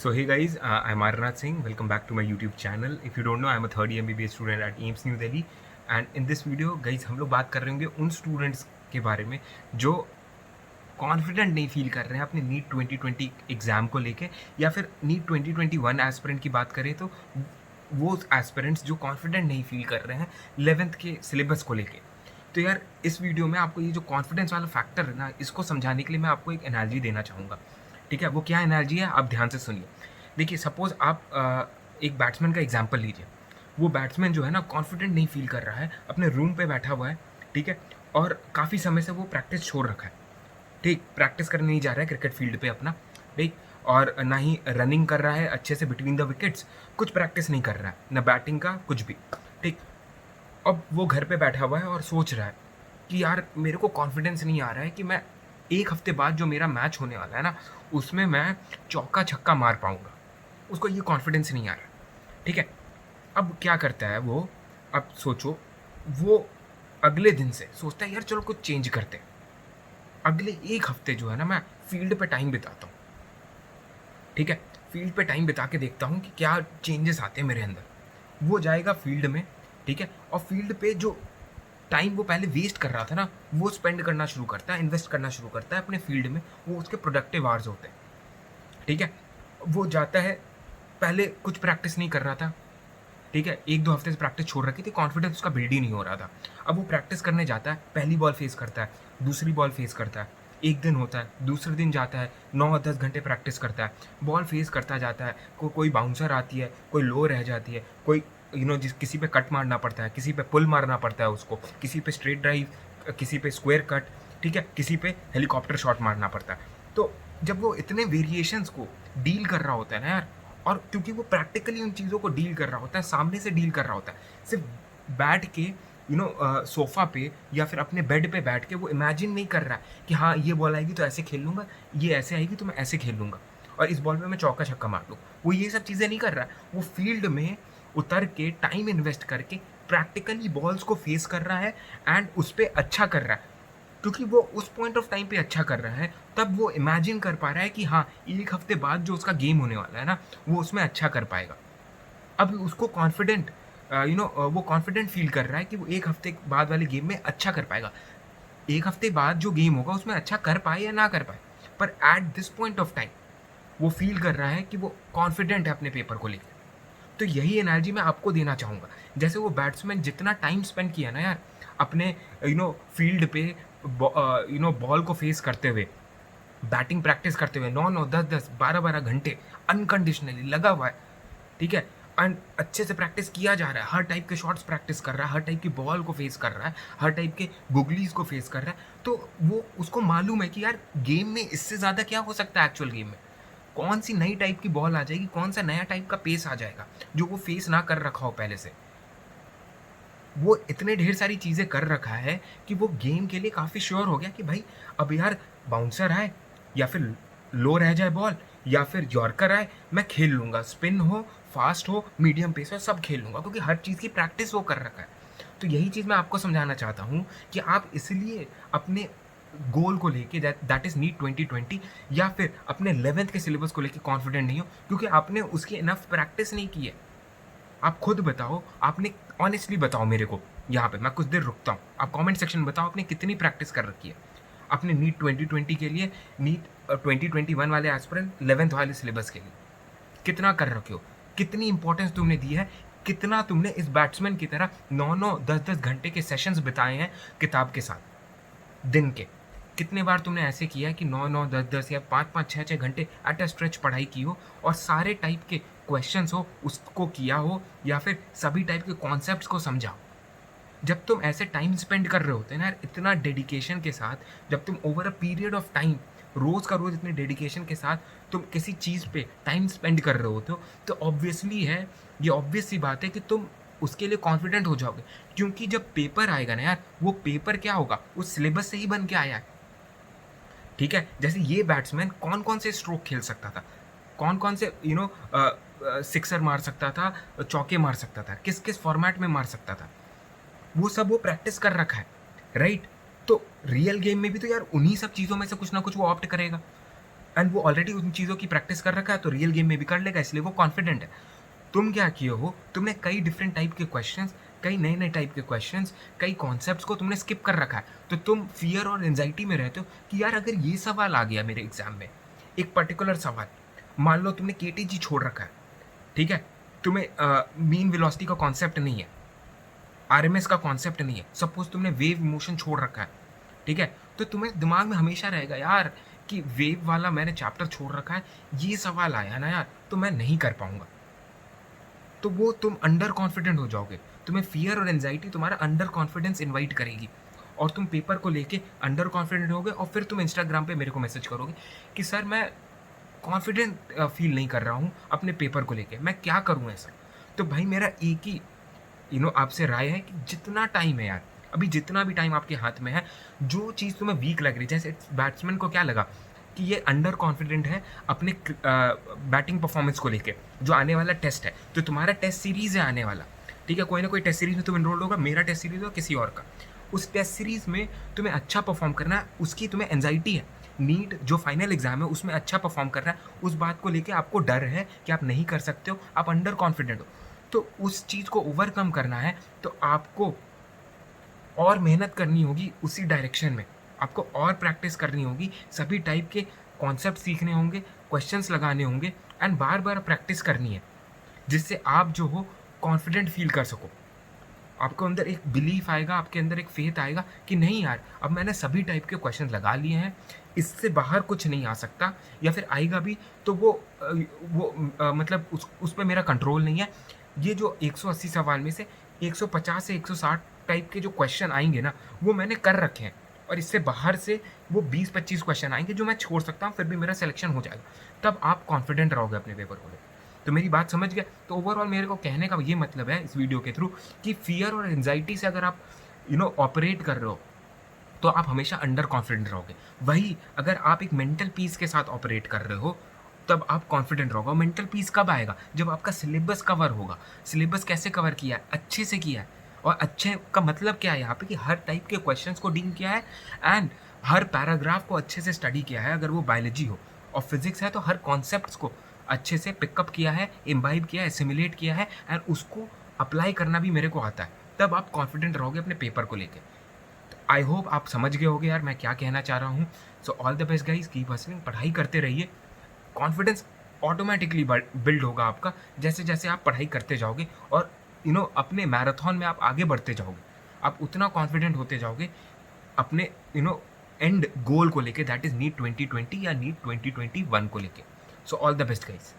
So hey guys, I'm Arnath Singh. Welcome back to my YouTube channel. If you don't know, I'm a third year MBBS student at AIMS New Delhi. And in this video, guys, हम लोग बात कर रहे होंगे उन students के बारे में जो कॉन्फिडेंट नहीं फील कर रहे हैं अपने नीट 2020 एग्ज़ाम को लेके, या फिर नीट 2021 एस्पिरेंट की बात करें तो वो एस्पिरेंट्स जो कॉन्फिडेंट नहीं फील कर रहे हैं 11th के सिलेबस को लेके। तो यार इस वीडियो में आपको ये जो कॉन्फिडेंस वाला फैक्टर है ना, इसको समझाने के लिए मैं आपको एक एनालॉजी देना चाहूँगा। ठीक है, वो क्या एनालॉजी है आप ध्यान से सुनिए। देखिए, सपोज़ आप एक बैट्समैन का एग्जांपल लीजिए। वो बैट्समैन जो है ना कॉन्फिडेंट नहीं फील कर रहा है, अपने रूम पे बैठा हुआ है, ठीक है, और काफ़ी समय से वो प्रैक्टिस छोड़ रखा है, ठीक, प्रैक्टिस करने नहीं जा रहा है क्रिकेट फील्ड पे अपना, ठीक, और ना ही रनिंग कर रहा है अच्छे से बिटवीन द विकेट्स, कुछ प्रैक्टिस नहीं कर रहा है, ना बैटिंग का कुछ भी, ठीक। अब वो घर पे बैठा हुआ है और सोच रहा है कि यार मेरे को कॉन्फिडेंस नहीं आ रहा है कि मैं एक हफ्ते बाद जो मेरा मैच होने वाला है ना, उसमें मैं चौका छक्का मार पाऊंगा। उसको ये कॉन्फिडेंस नहीं आ रहा, ठीक है। अब क्या करता है वो, अब सोचो, वो अगले दिन से सोचता है यार चलो कुछ चेंज करते हैं, अगले एक हफ्ते जो है ना मैं फील्ड पे टाइम बिताता हूँ, ठीक है, फील्ड पे टाइम बिता के देखता हूँ कि क्या चेंजेस आते हैं मेरे अंदर। वो जाएगा फील्ड में, ठीक है, और फील्ड पे जो टाइम वो पहले वेस्ट कर रहा था ना, वो स्पेंड करना शुरू करता है, इन्वेस्ट करना शुरू करता है अपने फील्ड में। वो उसके प्रोडक्टिव आवर्स होते हैं, ठीक है। वो जाता है, पहले कुछ प्रैक्टिस नहीं कर रहा था, ठीक है, एक दो हफ्ते से प्रैक्टिस छोड़ रखी थी, कॉन्फिडेंस उसका बिल्ड ही नहीं हो रहा था। अब वो प्रैक्टिस करने जाता है, पहली बॉल फेस करता है, दूसरी बॉल फेस करता है, एक दिन होता है, दूसरे दिन जाता है, 9-10 घंटे प्रैक्टिस करता है, बॉल फेस करता जाता है, कोई बाउंसर आती है, कोई लो रह जाती है, कोई जिस किसी पे कट मारना पड़ता है, किसी पे पुल मारना पड़ता है उसको, किसी पे स्ट्रेट ड्राइव, किसी पे स्क्वायर कट, ठीक है, किसी पे हेलीकॉप्टर शॉट मारना पड़ता है। तो जब वो इतने वेरिएशंस को डील कर रहा होता है ना यार, और क्योंकि वो प्रैक्टिकली उन चीज़ों को डील कर रहा होता है, सामने से डील कर रहा होता है, सिर्फ बैठ के सोफ़ा पे या फिर अपने बेड पे बैठ के वो इमेजिन नहीं कर रहा है कि हाँ ये बॉल आएगी तो ऐसे खेल लूँगा, ये ऐसे आएगी तो मैं ऐसे खेल लूँगा, और इस बॉल पे मैं चौका छक्का मार लूँ। वो ये सब चीज़ें नहीं कर रहा है। वो फील्ड में उतर के टाइम इन्वेस्ट करके प्रैक्टिकली बॉल्स को फेस कर रहा है एंड उस पर अच्छा कर रहा है। क्योंकि वो उस पॉइंट ऑफ टाइम पे अच्छा कर रहा है, तब वो इमेजिन कर पा रहा है कि हाँ एक हफ्ते बाद जो उसका गेम होने वाला है ना, वो उसमें अच्छा कर पाएगा। अब उसको कॉन्फिडेंट वो कॉन्फिडेंट फील कर रहा है कि वो एक हफ्ते बाद वाले गेम में अच्छा कर पाएगा। एक हफ्ते बाद जो गेम होगा उसमें अच्छा कर पाए या ना कर पाए, पर at this point of time वो फील कर रहा है कि वो कॉन्फिडेंट है अपने पेपर को लेकर। तो यही एनर्जी मैं आपको देना चाहूँगा। जैसे वो बैट्समैन जितना टाइम स्पेंड किया ना यार अपने फील्ड पे बॉल को फेस करते हुए, बैटिंग प्रैक्टिस करते हुए 9-9, 10-10, 12-12 घंटे अनकंडीशनली लगा हुआ है, ठीक है, एंड अच्छे से प्रैक्टिस किया जा रहा है, हर टाइप के शॉट्स प्रैक्टिस कर रहा है, हर टाइप की बॉल को फेस कर रहा है, हर टाइप के गुगलीज को फेस कर रहा है। तो वो उसको मालूम है कि यार गेम में इससे ज़्यादा क्या हो सकता है, एक्चुअल गेम में कौन सी नई टाइप की बॉल आ जाएगी, कौन सा नया टाइप का पेस आ जाएगा जो वो फेस ना कर रखा हो पहले से। वो इतने ढेर सारी चीज़ें कर रखा है कि वो गेम के लिए काफ़ी श्योर हो गया कि भाई अब यार बाउंसर आए या फिर लो रह जाए बॉल या फिर यॉर्कर आए, मैं खेल लूँगा, स्पिन हो, फास्ट हो, मीडियम पेस हो, सब खेल लूँगा, क्योंकि हर चीज़ की प्रैक्टिस वो कर रखा है। तो यही चीज़ मैं आपको समझाना चाहता हूँ कि आप इसलिए अपने गोल को लेके दैट इज़ नीट 2020 या फिर अपने 11th के सिलेबस को लेके कॉन्फिडेंट नहीं हो, क्योंकि आपने उसकी इनफ प्रैक्टिस नहीं की है। आप खुद बताओ, आपने ऑनेस्टली बताओ मेरे को, यहाँ पे मैं कुछ देर रुकता हूँ, आप कमेंट सेक्शन में बताओ आपने कितनी प्रैक्टिस कर रखी है अपने नीट 2020 के लिए, नीट 2021 वाले एस्पिरेंट 11th वाले सिलेबस के लिए कितना कर रखे हो, कितनी इंपॉर्टेंस तुमने दी है, कितना तुमने इस बैट्समैन की तरह 9-9, 10-10 घंटे के सेशंस बिताए हैं किताब के साथ दिन के। कितने बार तुमने ऐसे किया है कि 9-9, 10-10 या 5-5, 6-6 घंटे एट अ स्ट्रेच पढ़ाई की हो और सारे टाइप के क्वेश्चंस हो उसको किया हो, या फिर सभी टाइप के कॉन्सेप्ट्स को समझा हो। जब तुम ऐसे टाइम स्पेंड कर रहे होते हैं ना इतना डेडिकेशन के साथ, जब तुम over a period of time रोज़ का रोज़ इतने डेडिकेशन के साथ तुम किसी चीज़ पे टाइम स्पेंड कर रहे होते हो, तो ऑब्वियसली है, ये ऑब्वियस सी बात है कि तुम उसके लिए कॉन्फिडेंट हो जाओगे। क्योंकि जब पेपर आएगा ना यार, वो पेपर क्या होगा, उस सिलेबस से ही बन के आया है, ठीक है। जैसे ये बैट्समैन कौन कौन से स्ट्रोक खेल सकता था, कौन कौन से सिक्सर मार सकता था, चौके मार सकता था, किस किस फॉर्मेट में मार सकता था, वो सब वो प्रैक्टिस कर रखा है, राइट। तो रियल गेम में भी तो यार उन्हीं सब चीज़ों में से कुछ ना कुछ वो ऑप्ट करेगा। एंड वो ऑलरेडी उन चीज़ों की प्रैक्टिस कर रखा है, तो रियल गेम में भी कर लेगा, इसलिए वो कॉन्फिडेंट है। तुम क्या किए हो, तुमने कई डिफरेंट टाइप के क्वेश्चंस, कई नए-नए टाइप के क्वेश्चंस, कई कॉन्सेप्ट्स को तुमने स्किप कर रखा है। तो तुम फ़ियर और एंग्ज़ायटी में रहते हो कि यार अगर ये सवाल आ गया मेरे एग्ज़ाम में, एक पर्टिकुलर सवाल, मान लो तुमने केटीजी छोड़ रखा है, ठीक है? तुम्हें मीन वेलोसिटी का कॉन्सेप्ट नहीं है, आरएमएस का कॉन्सेप्ट नहीं है, सपोज़ तुमने वेव मोशन छोड़ रखा है, ठीक है? तो तुम्हें दिमाग में हमेशा रहेगा यार कि वेव वाला मैंने चैप्टर छोड़ रखा है, ये सवाल आया ना यार, तो मैं नहीं कर पाऊँगा। तो वो तुम अंडर कॉन्फिडेंट हो जाओगे। तुम्हें फ़ियर और एंग्ज़ायटी तुम्हारा अंडर कॉन्फिडेंस इनवाइट करेगी और तुम पेपर को लेके अंडर कॉन्फिडेंट होगे और फिर तुम इंस्टाग्राम पे मेरे को मैसेज करोगे कि सर मैं कॉन्फिडेंट फ़ील नहीं कर रहा हूँ अपने पेपर को लेके, मैं क्या करूँ ऐसा? तो भाई मेरा एक ही आपसे राय है कि जितना टाइम है यार, अभी जितना भी टाइम आपके हाथ में है, जो चीज़ तुम्हें वीक लग रही है, जैसे बैट्समैन को क्या लगा कि ये अंडर कॉन्फिडेंट है अपने बैटिंग परफॉर्मेंस को लेके, जो आने वाला टेस्ट है, तो तुम्हारा टेस्ट सीरीज़ है आने वाला, ठीक है? कोई ना कोई टेस्ट सीरीज़ में तुम एनरोल्ड होगा, मेरा टेस्ट सीरीज़ होगा, किसी और का। उस टेस्ट सीरीज़ में तुम्हें अच्छा परफॉर्म करना है, उसकी तुम्हें एंग्ज़ायटी है। नीट जो फाइनल एग्ज़ाम है, उसमें अच्छा परफॉर्म करना है, उस बात को लेके आपको डर है कि आप नहीं कर सकते हो, आप अंडर कॉन्फिडेंट हो। तो उस चीज़ को ओवरकम करना है, तो आपको और मेहनत करनी होगी उसी डायरेक्शन में। आपको और प्रैक्टिस करनी होगी, सभी टाइप के कॉन्सेप्ट सीखने होंगे, क्वेश्चंस लगाने होंगे एंड बार-बार प्रैक्टिस करनी है, जिससे आप जो हो कॉन्फिडेंट फ़ील कर सको। आपको अंदर एक बिलीफ आएगा, आपके अंदर एक फ़ेथ आएगा कि नहीं यार, अब मैंने सभी टाइप के क्वेश्चंस लगा लिए हैं, इससे बाहर कुछ नहीं आ सकता या फिर आएगा भी तो मतलब उस पे मेरा कंट्रोल नहीं है। ये जो 180 सवाल में से 150 से 160 टाइप के जो क्वेश्चन आएँगे ना, वो मैंने कर रखे हैं और इससे बाहर से वो 20-25 क्वेश्चन आएँगे जो मैं छोड़ सकता हूँ, फिर भी मेरा सिलेक्शन हो जाएगा। तब आप कॉन्फिडेंट रहोगे अपने पेपर को लेके। तो मेरी बात समझ गए? तो ओवरऑल मेरे को कहने का ये मतलब है इस वीडियो के थ्रू कि फ़ियर और एंग्ज़ायटी से अगर आप ऑपरेट कर रहे हो, तो आप हमेशा अंडर कॉन्फिडेंट रहोगे। वही अगर आप एक मेंटल पीस के साथ ऑपरेट कर रहे हो, तब आप कॉन्फिडेंट रहोगे और मेंटल पीस कब आएगा? जब आपका सिलेबस कवर होगा। सिलेबस कैसे कवर किया है? अच्छे से किया है और अच्छे का मतलब क्या है यहाँ पे कि हर टाइप के क्वेश्चंस को डील किया है एंड हर पैराग्राफ को अच्छे से स्टडी किया है अगर वो बायोलॉजी हो और फिज़िक्स है तो हर कॉन्सेप्ट्स को अच्छे से पिकअप किया है, इम्बाइब किया है, एसिमिलेट किया है एंड उसको अप्लाई करना भी मेरे को आता है। तब आप कॉन्फिडेंट रहोगे अपने पेपर को लेके। आई होप आप समझ गए होगे यार मैं क्या कहना चाह रहा हूँ। So all the best guys, keep hustling, पढ़ाई करते रहिए। कॉन्फिडेंस ऑटोमैटिकली बिल्ड होगा आपका जैसे-जैसे आप पढ़ाई करते जाओगे और अपने मैराथन में आप आगे बढ़ते जाओगे। आप उतना कॉन्फिडेंट होते जाओगे अपने एंड गोल को लेके, दैट इज़ नीट 2020 या नीट 2021 को लेके। So all the best guys.